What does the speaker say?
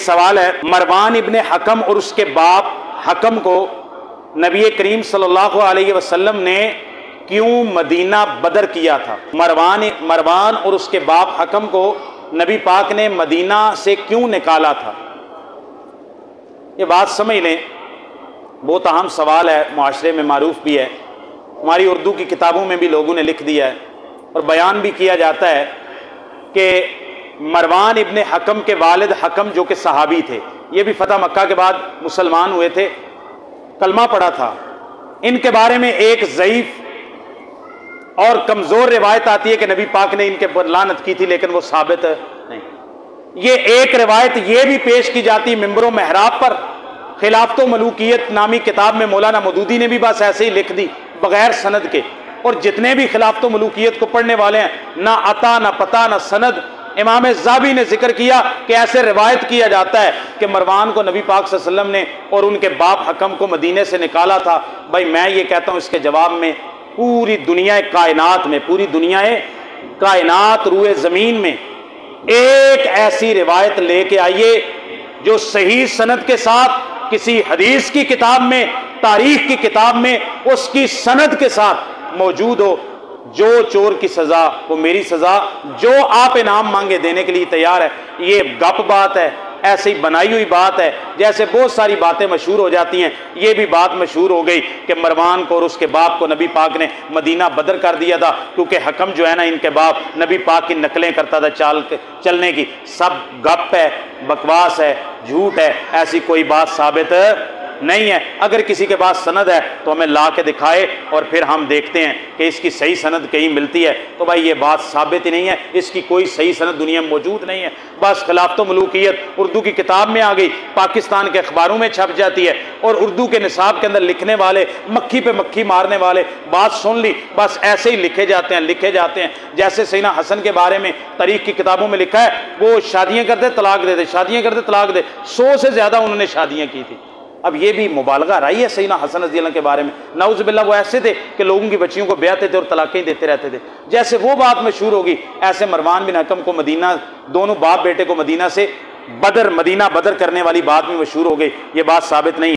सवाल है, मरवान इब्ने हकम और उसके बाप हकम को नबी करीम सल्लल्लाहु अलैहि वसल्लम ने क्यों मदीना बदर किया था? मरवान और उसके बाप हकम को नबी पाक ने मदीना से क्यों निकाला था? ये बात समझ लें, बहुत अहम सवाल है, मुआशरे में मारूफ भी है, हमारी उर्दू की किताबों में भी लोगों ने लिख दिया है और बयान भी किया जाता है कि मरवान इब्ने हकम के वालिद हकम जो कि सहाबी थे, ये भी फतह मक्का के बाद मुसलमान हुए थे, कलमा पढ़ा था। इनके बारे में एक ज़ईफ और कमज़ोर रिवायत आती है कि नबी पाक ने इनके पर लानत की थी, लेकिन वो साबित नहीं। ये एक रिवायत ये भी पेश की जाती मिंबरों महराब पर, खिलाफत मलूकियत नामी किताब में मौलाना मौदूदी ने भी बस ऐसे ही लिख दी बगैर सनद के। और जितने भी खिलाफत मलूकियत को पढ़ने वाले हैं, ना अता ना पता ना सनद, इमाम ज़ाबी ने जिक्र किया कि ऐसे रिवायत किया जाता है कि मरवान को नबी पाक सल्लल्लाहु अलैहि वसल्लम ने और उनके बाप हकम को मदीने से निकाला था। भाई मैं ये कहता हूँ इसके जवाब में पूरी दुनिया कायनात में, पूरी दुनिया कायनात रूए ज़मीन में एक ऐसी रिवायत लेके आइए जो सही सनद के साथ किसी हदीस की किताब में, तारीख की किताब में उसकी सनद के साथ मौजूद हो। जो चोर की सजा वो मेरी सजा, जो आप इनाम मांगे देने के लिए तैयार है, ये गप बात है, ऐसी बनाई हुई बात है। जैसे बहुत सारी बातें मशहूर हो जाती हैं, ये भी बात मशहूर हो गई कि मरवान को और उसके बाप को नबी पाक ने मदीना बदर कर दिया था, क्योंकि हकम जो है ना, इनके बाप नबी पाक की नकलें करता था चलने की। सब गप है, बकवास है, झूठ है, ऐसी कोई बात साबित नहीं है। अगर किसी के पास सनद है तो हमें ला के दिखाए और फिर हम देखते हैं कि इसकी सही सनद कहीं मिलती है। तो भाई ये बात साबित ही नहीं है, इसकी कोई सही सनद दुनिया में मौजूद नहीं है। बस खिलाफत मलूकियत उर्दू की किताब में आ गई, पाकिस्तान के अखबारों में छप जाती है, और उर्दू के निसाब के अंदर लिखने वाले मक्खी पे मक्खी मारने वाले बात सुन ली, बस ऐसे ही लिखे जाते हैं। जैसे सैयदना हसन के बारे में तारीख की किताबों में लिखा है, वो शादियाँ करते तलाक दे दे, शादियाँ करते तलाक दे, 100 से ज़्यादा उन्होंने शादियाँ की थी। अब ये भी मुबालगा रही है सैयदना हसन रज़ी अल्लाह के बारे में। नाउज़ बिल्लाह वो ऐसे थे कि लोगों की बच्चियों को ब्याहते थे और तलाक़ें देते रहते थे। जैसे वो बात मशहूर होगी, ऐसे मरवान बिन हकम को मदीना, दोनों बाप बेटे को मदीना बदर करने वाली बात भी मशहूर हो गई। ये बात साबित नहीं।